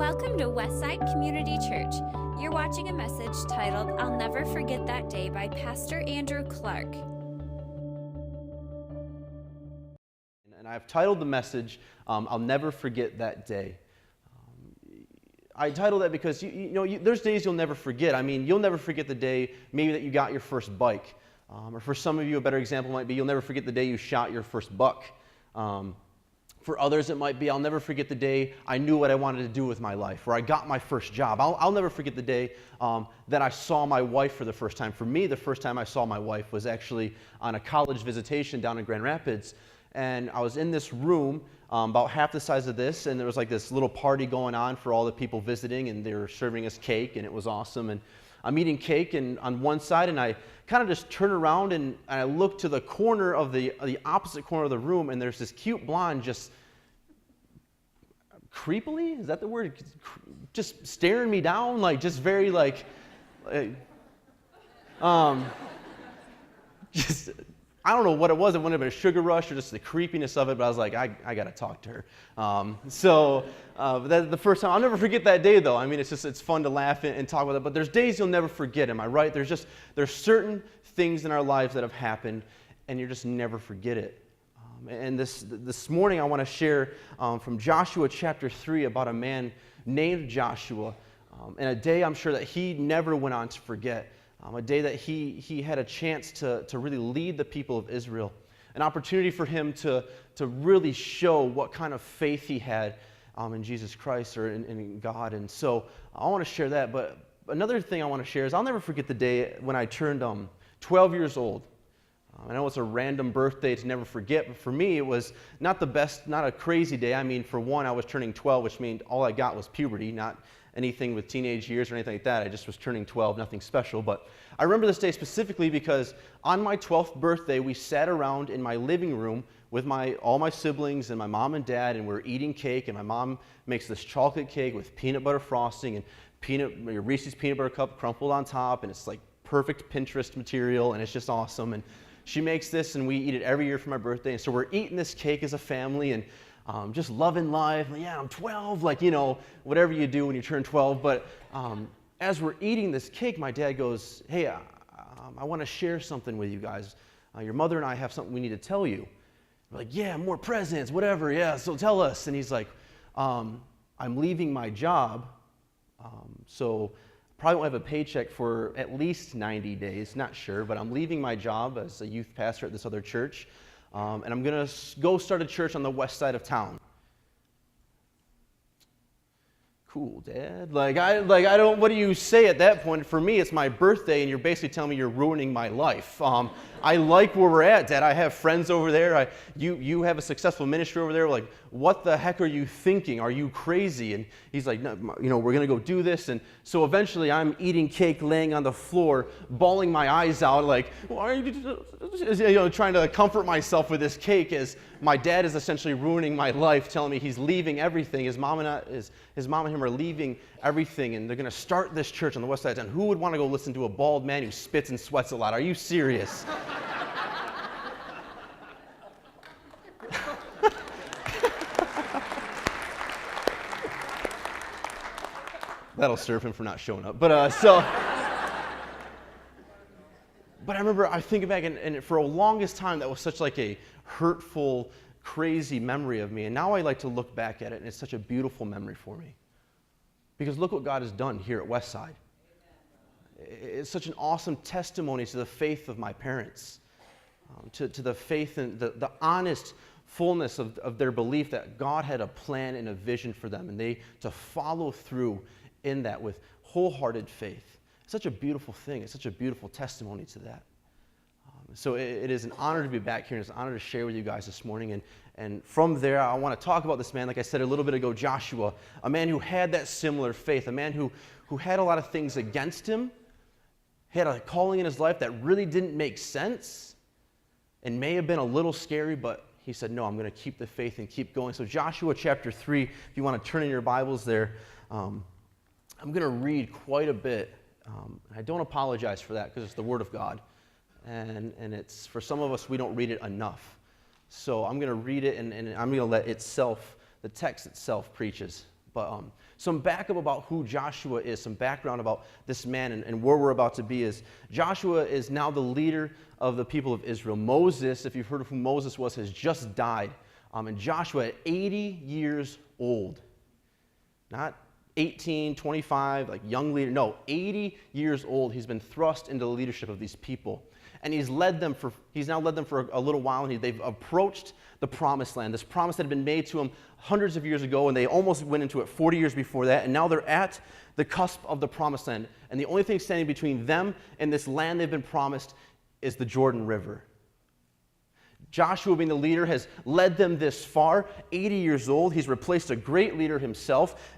Welcome to Westside Community Church. You're watching a message titled, I'll Never Forget That Day by Pastor Andrew Clark. And I've titled the message, I'll Never Forget That Day. I titled that because, there's days you'll never forget. I mean, you'll never forget the day maybe that you got your first bike. Or for some of you, a better example might be you'll never forget the day you shot your first buck. For others, it might be, I'll never forget the day I knew what I wanted to do with my life, or I got my first job. I'll never forget the day that I saw my wife for the first time. For me, the first time I saw my wife was actually on a college visitation down in Grand Rapids. And I was in this room about half the size of this, and there was like this little party going on for all the people visiting, and they were serving us cake, and it was awesome. And I'm eating cake and on one side, and I kind of just turn around and I look to the corner of the opposite corner of the room, and there's this cute blonde just creepily, is that the word? Just staring me down, like just very like, just, I don't know what it was. It wouldn't have been a sugar rush or just the creepiness of it, but I was like, I got to talk to her. That's the first time. I'll never forget that day, though. I mean, it's fun to laugh and talk about it, but there's days you'll never forget, am I right? There's certain things in our lives that have happened, and you just never forget it. And this morning, I want to share from Joshua chapter 3 about a man named Joshua, and a day I'm sure that he never went on to forget. A day that he had a chance to really lead the people of Israel, an opportunity for him to really show what kind of faith he had in Jesus Christ or in God. And so I want to share that. But another thing I want to share is I'll never forget the day when I turned 12 years old. I know it's a random birthday to never forget, but for me it was not the best, not a crazy day. I mean, for one, I was turning 12, which means all I got was puberty, not anything with teenage years or anything like that. I just was turning 12, nothing special. But I remember this day specifically because on my 12th birthday, we sat around in my living room with all my siblings and my mom and dad, and we're eating cake, and my mom makes this chocolate cake with peanut butter frosting and Reese's peanut butter cup crumpled on top, and it's like perfect Pinterest material, and it's just awesome. And she makes this, and we eat it every year for my birthday, and so we're eating this cake as a family, and just loving life. Yeah, I'm 12, like, whatever you do when you turn 12. But as we're eating this cake, my dad goes, hey, I want to share something with you guys. Your mother and I have something we need to tell you. We're like, yeah, more presents, whatever, yeah, so tell us. And he's like, I'm leaving my job, so probably won't have a paycheck for at least 90 days, not sure, but I'm leaving my job as a youth pastor at this other church. And I'm going to go start a church on the west side of town. Cool, Dad. I don't, what do you say at that point? For me, it's my birthday, and you're basically telling me you're ruining my life. I like where we're at, Dad. I have friends over there. You have a successful ministry over there. Like, what the heck are you thinking? Are you crazy? And he's like, no, we're going to go do this. And so eventually I'm eating cake, laying on the floor, bawling my eyes out, like, why are you trying to comfort myself with this cake as my dad is essentially ruining my life, telling me he's leaving everything. His mom and him are leaving everything, and they're going to start this church on the west side of town. Who would want to go listen to a bald man who spits and sweats a lot? Are you serious? That'll serve him for not showing up. But I remember, I think back, and for a longest time, that was such like a hurtful, crazy memory of me. And now I like to look back at it, and it's such a beautiful memory for me. Because look what God has done here at Westside. It's such an awesome testimony to the faith of my parents, to the faith and the honest fullness of their belief that God had a plan and a vision for them, and they to follow through in that with wholehearted faith. It's such a beautiful thing. It's such a beautiful testimony to that. So it is an honor to be back here, and it's an honor to share with you guys this morning. And from there, I want to talk about this man, like I said a little bit ago, Joshua, a man who had that similar faith, a man who had a lot of things against him, had a calling in his life that really didn't make sense and may have been a little scary, but he said, no, I'm going to keep the faith and keep going. So Joshua chapter 3, if you want to turn in your Bibles there, I'm going to read quite a bit. I don't apologize for that because it's the Word of God. And it's, for some of us, we don't read it enough. So I'm going to read it, and I'm going to let the text itself preaches. But some backup about who Joshua is, some background about this man and where we're about to be is Joshua is now the leader of the people of Israel. Moses, if you've heard of who Moses was, has just died. And Joshua at 80 years old, not 18, 25, like young leader. No, 80 years old. He's been thrust into the leadership of these people. And he's now led them for a little while, and they've approached the promised land, this promise that had been made to them hundreds of years ago, and they almost went into it 40 years before that, and now they're at the cusp of the promised land. And the only thing standing between them and this land they've been promised is the Jordan River. Joshua, being the leader, has led them this far, 80 years old. He's replaced a great leader himself.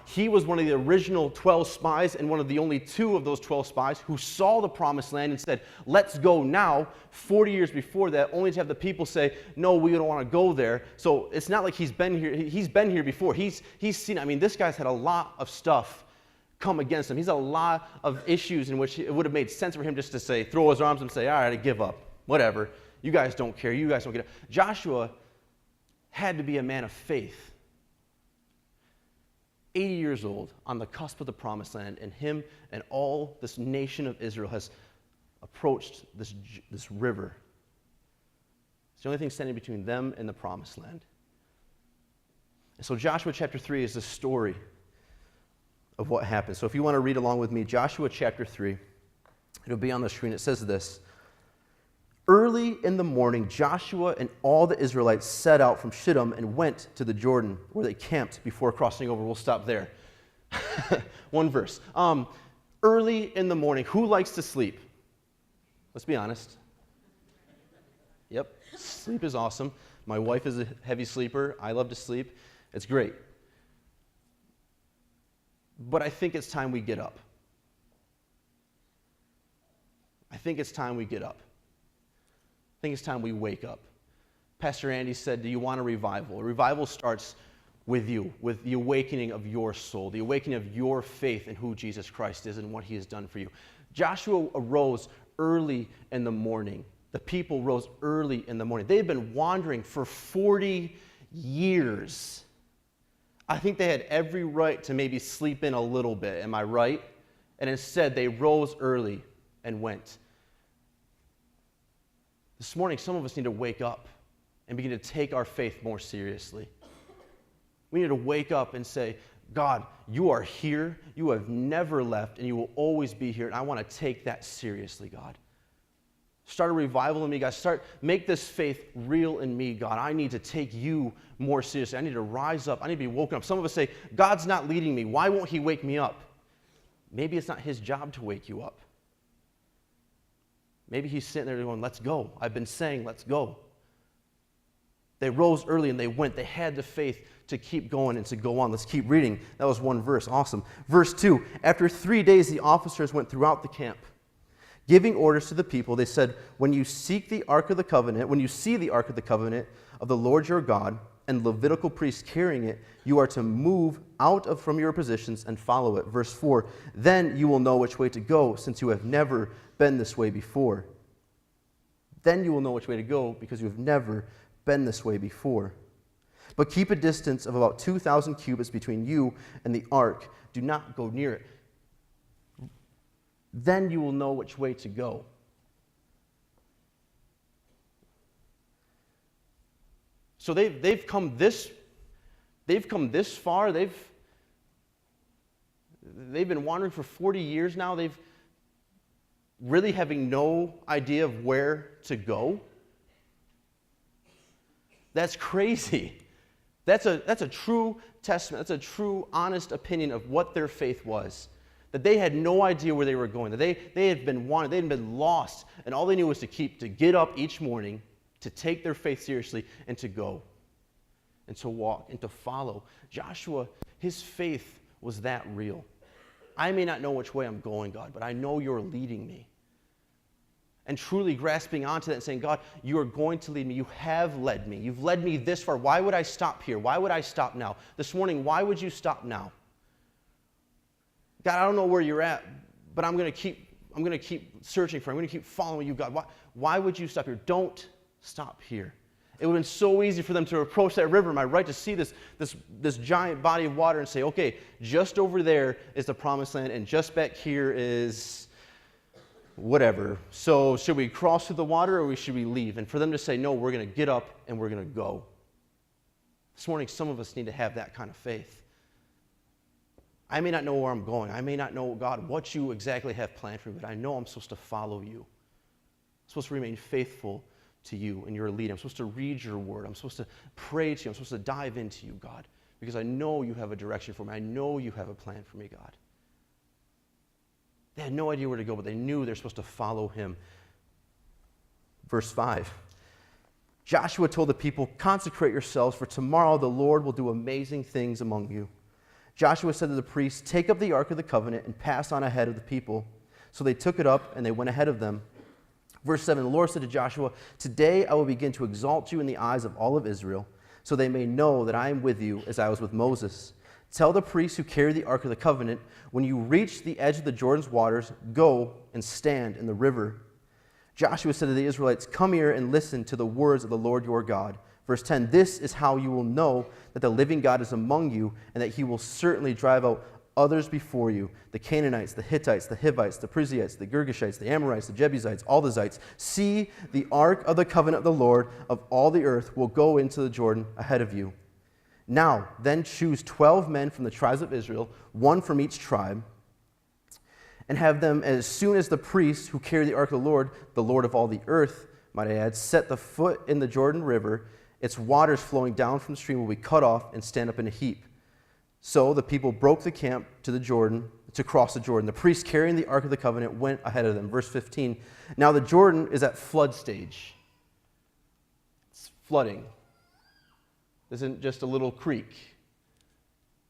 He was one of the original 12 spies and one of the only 2 of those 12 spies who saw the promised land and said, let's go now, 40 years before that, only to have the people say, no, we don't want to go there. So it's not like he's been here. He's been here before. He's seen, I mean, this guy's had a lot of stuff come against him. He's had a lot of issues in which it would have made sense for him just to say, throw his arms and say, all right, I give up, whatever. You guys don't care. You guys don't get it. Joshua had to be a man of faith. 80 years old, on the cusp of the promised land, and him and all this nation of Israel has approached this river. It's the only thing standing between them and the promised land. And so Joshua chapter 3 is the story of what happened. So if you want to read along with me, Joshua chapter 3, it'll be on the screen. It says this. Early in the morning, Joshua and all the Israelites set out from Shittim and went to the Jordan, where they camped before crossing over. We'll stop there. One verse. Early in the morning. Who likes to sleep? Let's be honest. Yep, sleep is awesome. My wife is a heavy sleeper. I love to sleep. It's great. But I think it's time we get up. I think it's time we get up. I think it's time we wake up. Pastor Andy said, do you want a revival? A revival starts with you, with the awakening of your soul, the awakening of your faith in who Jesus Christ is and what he has done for you. Joshua arose early in the morning. The people rose early in the morning. They had been wandering for 40 years. I think they had every right to maybe sleep in a little bit, am I right? And instead, they rose early and went. This morning, some of us need to wake up and begin to take our faith more seriously. We need to wake up and say, God, you are here, you have never left, and you will always be here, and I want to take that seriously, God. Start a revival in me, God. Make this faith real in me, God. I need to take you more seriously. I need to rise up. I need to be woken up. Some of us say, God's not leading me. Why won't he wake me up? Maybe it's not his job to wake you up. Maybe he's sitting there going, let's go. I've been saying, let's go. They rose early and they went. They had the faith to keep going and to go on. Let's keep reading. That was one verse. Awesome. Verse 2. After 3 days, the officers went throughout the camp, giving orders to the people. They said, when you see the Ark of the Covenant of the Lord your God, and Levitical priests carrying it, you are to move out from your positions and follow it. Verse 4, then you will know which way to go, since you have never been this way before. Then you will know which way to go, because you have never been this way before. But keep a distance of about 2,000 cubits between you and the ark. Do not go near it. Then you will know which way to go. So they've come this far. They've been wandering for 40 years now. They've really having no idea of where to go. That's crazy. That's a true testament. That's a true, honest opinion of what their faith was. That they had no idea where they were going. That they had been wanted. They had been lost, and all they knew was to get up each morning, to take their faith seriously, and to go, and to walk, and to follow. Joshua, his faith was that real. I may not know which way I'm going, God, but I know you're leading me. And truly grasping onto that and saying, God, you are going to lead me. You have led me. You've led me this far. Why would I stop here? Why would I stop now? This morning, why would you stop now? God, I don't know where you're at, but I'm going to keep searching for you. I'm going to keep following you, God. Why would you stop here? Don't stop here. It would have been so easy for them to approach that river, am I right, to see this giant body of water and say, okay, just over there is the promised land, and just back here is whatever. So should we cross through the water or should we leave? And for them to say, no, we're going to get up and we're going to go. This morning, some of us need to have that kind of faith. I may not know where I'm going. I may not know, God, what you exactly have planned for me, but I know I'm supposed to follow you. I'm supposed to remain faithful to you and your lead. I'm supposed to read your word. I'm supposed to pray to you. I'm supposed to dive into you, God, because I know you have a direction for me. I know you have a plan for me, God. They had no idea where to go, but they knew they're supposed to follow him. Verse 5. Joshua told the people, consecrate yourselves, for tomorrow the Lord will do amazing things among you. Joshua said to the priests, take up the Ark of the Covenant and pass on ahead of the people. So they took it up and they went ahead of them. Verse 7, the Lord said to Joshua, today I will begin to exalt you in the eyes of all of Israel, so they may know that I am with you as I was with Moses. Tell the priests who carry the Ark of the Covenant, when you reach the edge of the Jordan's waters, go and stand in the river. Joshua said to the Israelites, come here and listen to the words of the Lord your God. Verse 10, this is how you will know that the living God is among you, and that he will certainly drive out others before you, the Canaanites, the Hittites, the Hivites, the Perizzites, the Girgashites, the Amorites, the Jebusites, all the Zites. See, the Ark of the Covenant of the Lord of all the earth will go into the Jordan ahead of you. Now, then choose 12 men from the tribes of Israel, one from each tribe, and have them, as soon as the priests who carry the Ark of the Lord of all the earth, might I add, set the foot in the Jordan River, its waters flowing down from the stream will be cut off and stand up in a heap. So the people broke the camp to the Jordan, to cross the Jordan. The priests carrying the Ark of the Covenant went ahead of them. Verse 15, now the Jordan is at flood stage. It's flooding. This isn't just a little creek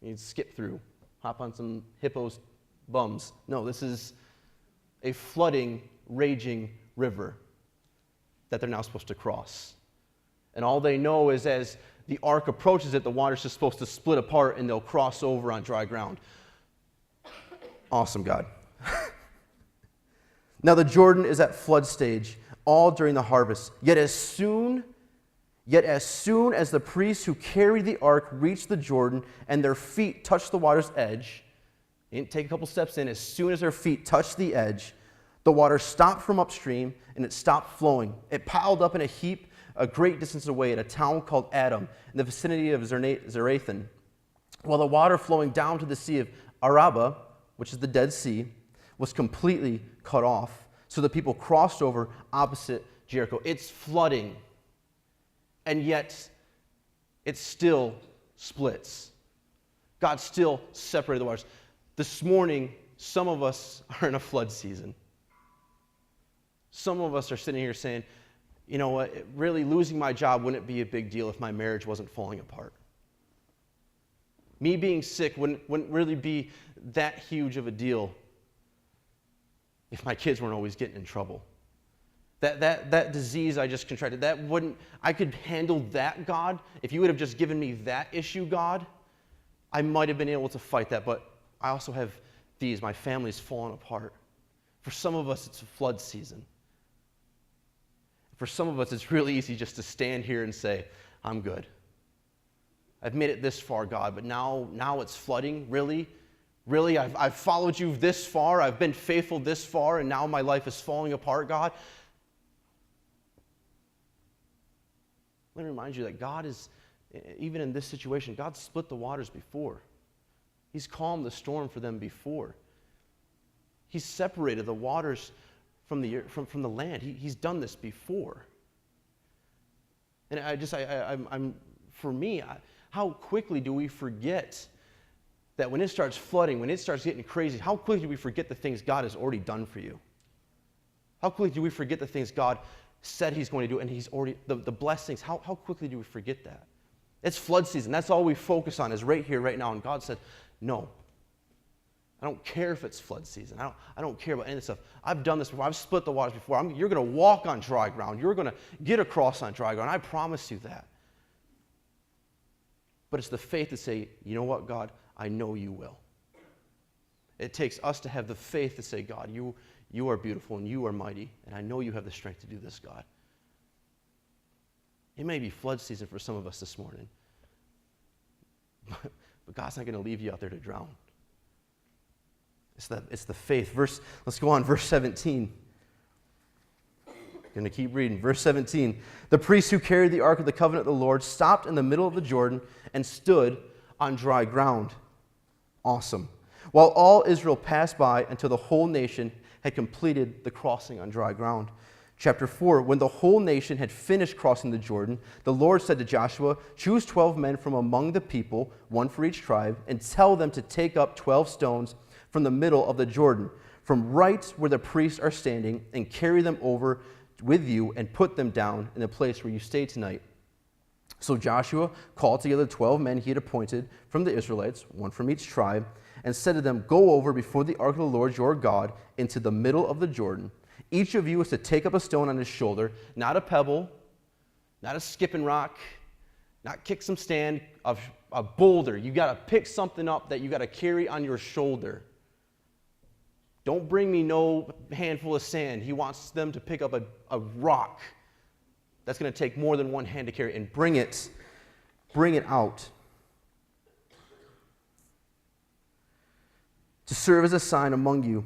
you skip through, hop on some hippos' bums. No, this is a flooding, raging river that they're now supposed to cross. And all they know is as the ark approaches it, the water's just supposed to split apart and they'll cross over on dry ground. Awesome, God. Now the Jordan is at flood stage, all during the harvest. Yet as soon as the priests who carried the ark reached the Jordan and their feet touched the water's edge, they didn't take a couple steps in, as soon as their feet touched the edge, the water stopped from upstream and it stopped flowing. It piled up in a heap a great distance away at a town called Adam in the vicinity of Zarethan, while the water flowing down to the Sea of Araba, which is the Dead Sea, was completely cut off. So the people crossed over opposite Jericho. It's flooding, and yet it still splits. God still separated the waters. This morning, some of us are in a flood season. Some of us are sitting here saying, you know what, really losing my job wouldn't be a big deal if my marriage wasn't falling apart. Me being sick wouldn't really be that huge of a deal if my kids weren't always getting in trouble. That disease I just contracted, I could handle that, God. If you would have just given me that issue, God, I might have been able to fight that, but I also have these. My family's fallen apart. For some of us, it's a flood season. For some of us, it's really easy just to stand here and say, I'm good. I've made it this far, God, but now it's flooding? Really? Really? I've followed you this far. I've been faithful this far, and now my life is falling apart, God? Let me remind you that God is, even in this situation, God split the waters before. He's calmed the storm for them before. He's separated the waters from the land. He's done this before. And how quickly do we forget that when it starts flooding, when it starts getting crazy, how quickly do we forget the things God has already done for you? How quickly do we forget the things God said he's going to do, and he's already, the blessings, how quickly do we forget that? It's flood season. That's all we focus on is right here, right now. And God said, no. I don't care if it's flood season. I don't care about any of this stuff. I've done this before. I've split the waters before. You're going to walk on dry ground. You're going to get across on dry ground. I promise you that. But it's the faith to say, you know what, God? I know you will. It takes us to have the faith to say, God, you are beautiful and you are mighty, and I know you have the strength to do this, God. It may be flood season for some of us this morning. But God's not going to leave you out there to drown. It's the faith. Let's go on, verse 17. Going to keep reading. Verse 17. The priests who carried the ark of the covenant of the Lord stopped in the middle of the Jordan and stood on dry ground. Awesome. While all Israel passed by until the whole nation had completed the crossing on dry ground. Chapter 4, when the whole nation had finished crossing the Jordan, the Lord said to Joshua, choose 12 men from among the people, one for each tribe, and tell them to take up 12 stones from the middle of the Jordan, from right where the priests are standing, and carry them over with you and put them down in the place where you stay tonight. So Joshua called together 12 men he had appointed from the Israelites, one from each tribe, and said to them, go over before the ark of the Lord your God into the middle of the Jordan. Each of you is to take up a stone on his shoulder, not a pebble, not a skipping rock, not kick some sand, a boulder. You got to pick something up that you got to carry on your shoulder. Don't bring me no handful of sand. He wants them to pick up a rock that's going to take more than one hand to carry and bring it out. To serve as a sign among you.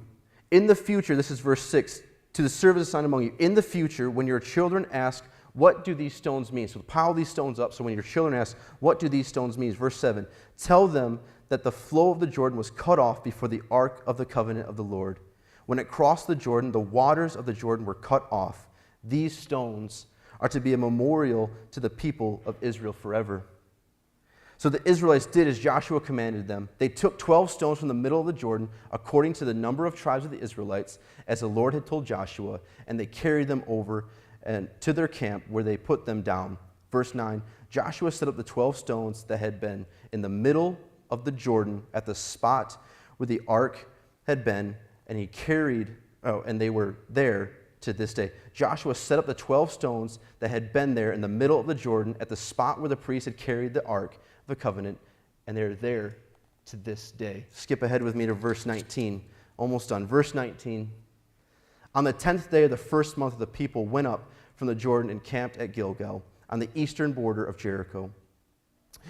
In the future, this is verse 6, to serve as a sign among you. In the future, when your children ask, what do these stones mean? So pile these stones up, so when your children ask, what do these stones mean? Verse 7, tell them that the flow of the Jordan was cut off before the ark of the covenant of the Lord. When it crossed the Jordan, the waters of the Jordan were cut off. These stones are to be a memorial to the people of Israel forever. So the Israelites did as Joshua commanded them. They took 12 stones from the middle of the Jordan, according to the number of tribes of the Israelites, as the Lord had told Joshua, and they carried them over and to their camp where they put them down. Verse 9, Joshua set up the 12 stones that had been in the middle of the Jordan at the spot where the ark had been, and and they were there to this day. Joshua set up the 12 stones that had been there in the middle of the Jordan at the spot where the priests had carried the ark of the covenant, and they're there to this day. Skip ahead with me to verse 19. Almost done. Verse 19. On the 10th day of the first month, the people went up from the Jordan and camped at Gilgal on the eastern border of Jericho.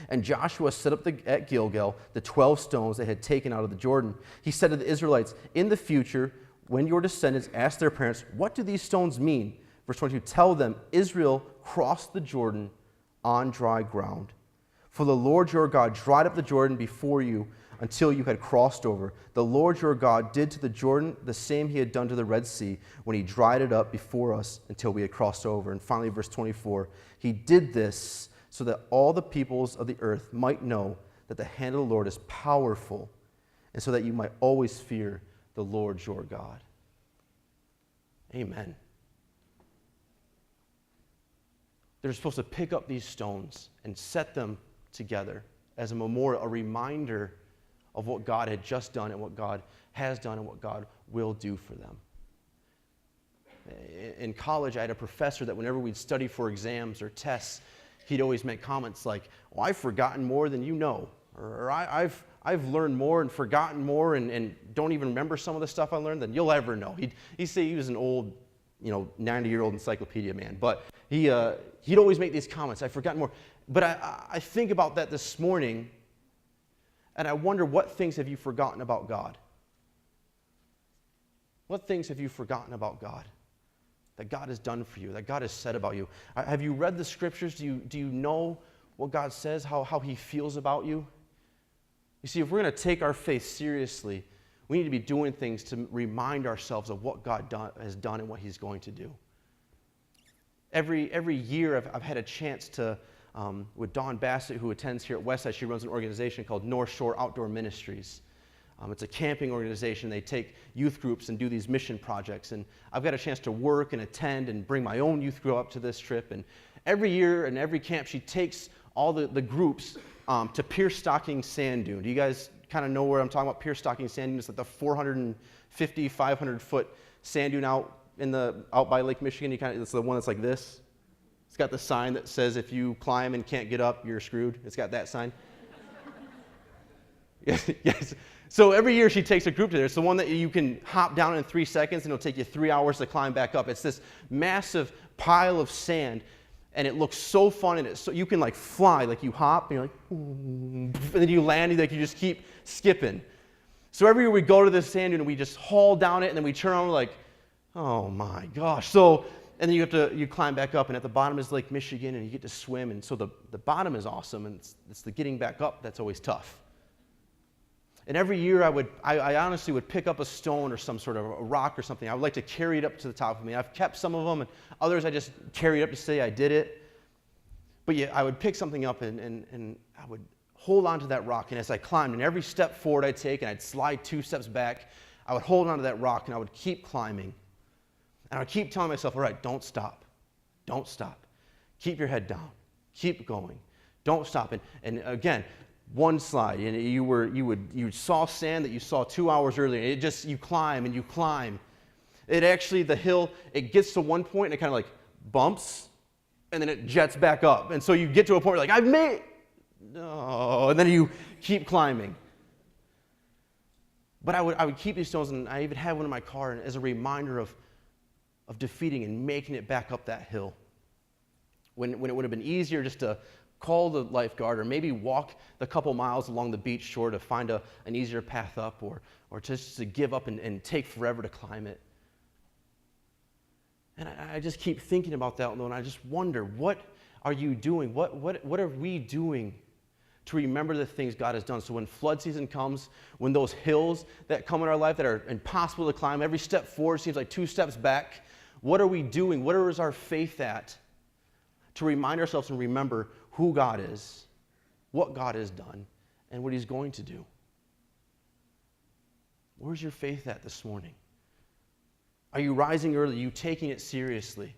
And Joshua set up at Gilgal the 12 stones they had taken out of the Jordan. He said to the Israelites, in the future, when your descendants ask their parents, what do these stones mean? Verse 22, tell them, Israel crossed the Jordan on dry ground. For the Lord your God dried up the Jordan before you until you had crossed over. The Lord your God did to the Jordan the same he had done to the Red Sea when he dried it up before us until we had crossed over. And finally, verse 24, he did this so that all the peoples of the earth might know that the hand of the Lord is powerful, and so that you might always fear the Lord your God. Amen. They're supposed to pick up these stones and set them together as a memorial, a reminder of what God had just done and what God has done and what God will do for them. In college, I had a professor that whenever we'd study for exams or tests, he'd always make comments like, well, I've forgotten more than you know, or I've learned more and forgotten more and don't even remember some of the stuff I learned than you'll ever know. He'd say he was an old, 90-year-old encyclopedia man, but he'd always make these comments, I've forgotten more. But I think about that this morning, and I wonder, what things have you forgotten about God? What things have you forgotten about God that God has done for you, that God has said about you? Have you read the scriptures? Do you know what God says, how he feels about you? You see, if we're going to take our faith seriously, we need to be doing things to remind ourselves of what God has done and what he's going to do. Every year I've had a chance to, with Dawn Bassett, who attends here at Westside, she runs an organization called North Shore Outdoor Ministries. It's a camping organization. They take youth groups and do these mission projects. And I've got a chance to work and attend and bring my own youth group up to this trip. And every year and every camp, she takes all the groups to Pierce Stocking Sand Dune. Do you guys kind of know where I'm talking about? Pierce Stocking Sand Dune is like the 450, 500-foot sand dune out by Lake Michigan. It's the one that's like this. It's got the sign that says if you climb and can't get up, you're screwed. It's got that sign. Yes. So every year she takes a group to there. It's the one that you can hop down in 3 seconds and it'll take you 3 hours to climb back up. It's this massive pile of sand. and it looks so fun, and so you can like fly, like you hop, and you're like, and then you land, and like you just keep skipping. So every year we go to this sand dune and we just haul down it, and then we turn around and we're like, oh my gosh. So, and then you climb back up, and at the bottom is Lake Michigan, and you get to swim, and so the bottom is awesome, and it's the getting back up that's always tough. And every year I honestly would pick up a stone or some sort of a rock or something. I would like to carry it up to the top of me. I've kept some of them, and others I just carried up to say I did it. But yeah, I would pick something up and I would hold on to that rock. And as I climbed, and every step forward I'd take, and I'd slide 2 steps back, I would hold on to that rock, and I would keep climbing. And I would keep telling myself, all right, don't stop. Don't stop. Keep your head down. Keep going. Don't stop. And again, one slide, and you saw sand that you saw 2 hours earlier. It just, you climb and you climb. It actually, the hill, it gets to one point and it kind of like bumps, and then it jets back up. And so you get to a point where you're like, I've made, no, and then you keep climbing. But I would keep these stones, and I even had one in my car as a reminder of defeating and making it back up that hill. When it would have been easier just to call the lifeguard, or maybe walk the couple miles along the beach shore to find an easier path up, or just to give up and take forever to climb it. And I just keep thinking about that, and I just wonder, what are you doing? What are we doing to remember the things God has done? So when flood season comes, when those hills that come in our life that are impossible to climb, every step forward seems like 2 steps back, what are we doing? Where is our faith at? To remind ourselves and remember who God is, what God has done, and what He's going to do. Where's your faith at this morning? Are you rising early? Are you taking it seriously?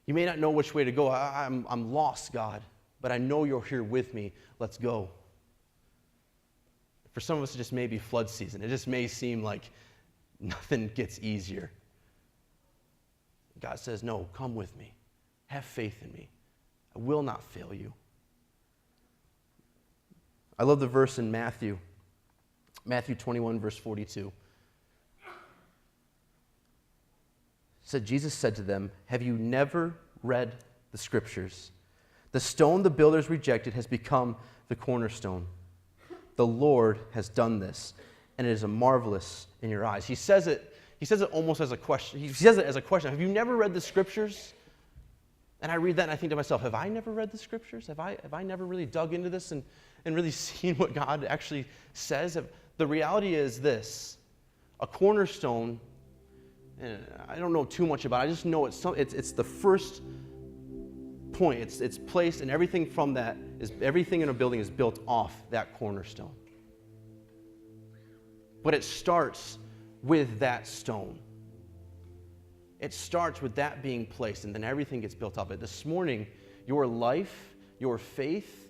You may not know which way to go. I'm lost, God, but I know you're here with me. Let's go. For some of us, it just may be flood season. It just may seem like nothing gets easier. God says, no, come with me. Have faith in me. I will not fail you. I love the verse in Matthew 21, verse 42. It said, Jesus said to them, have you never read the Scriptures? The stone the builders rejected has become the cornerstone. The Lord has done this, and it is marvelous in your eyes. He says it almost as a question. He says it as a question. Have you never read the Scriptures? And I read that and I think to myself, have I never read the Scriptures? Have I never really dug into this and really seen what God actually says? The reality is this: a cornerstone, and I don't know too much about it, I just know it's the first point. It's placed, and everything from that is, everything in a building is built off that cornerstone. But it starts with that stone. It starts with that being placed, and then everything gets built up. This morning, your life, your faith,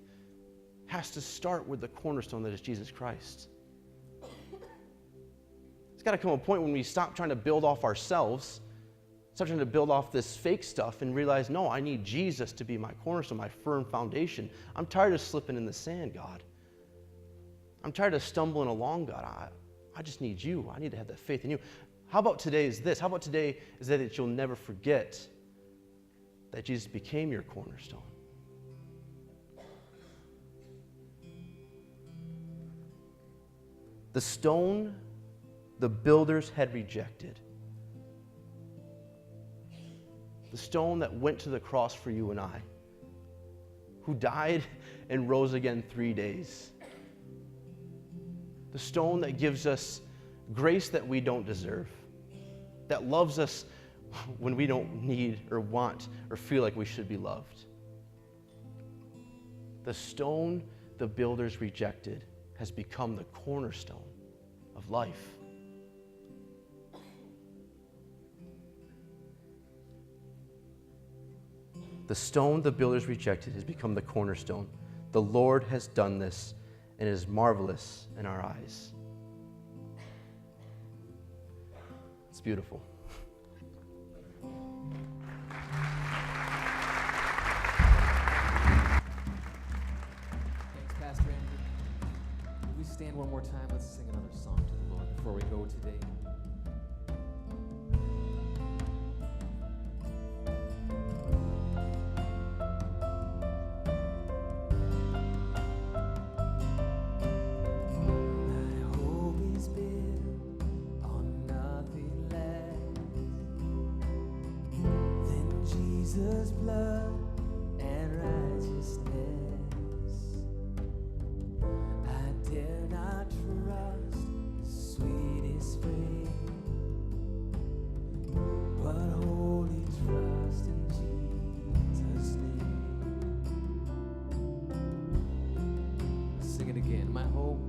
has to start with the cornerstone that is Jesus Christ. It's got to come a point when we stop trying to build off ourselves, stop trying to build off this fake stuff, and realize, no, I need Jesus to be my cornerstone, my firm foundation. I'm tired of slipping in the sand, God. I'm tired of stumbling along, God. I just need you. I need to have that faith in you. How about today is this? How about today is that you'll never forget that Jesus became your cornerstone? The stone the builders had rejected. The stone that went to the cross for you and I, who died and rose again 3 days. The stone that gives us grace that we don't deserve, that loves us when we don't need or want or feel like we should be loved. The stone the builders rejected has become the cornerstone of life. The stone the builders rejected has become the cornerstone. The Lord has done this, and it is marvelous in our eyes. It's beautiful. Thanks, Pastor Andrew. Will we stand one more time? Let's sing another song to the Lord before we go today. Jesus' blood and righteousness. I dare not trust the sweetest frame, but wholly trust in Jesus' name. Sing it again. My hope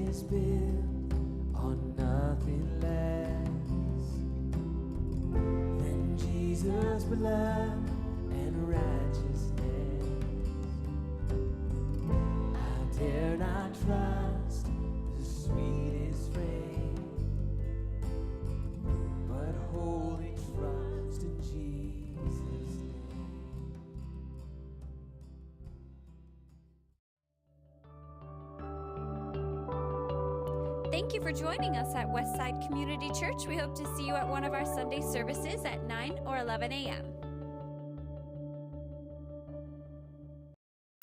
Is built on nothing less than Jesus' blood and righteousness. I dare not trust the sweetest frame, but wholly trust in Jesus' name. Thank you for joining us at Westside Community Church. We hope to see you at one of our Sunday services at 9 or 11 a.m.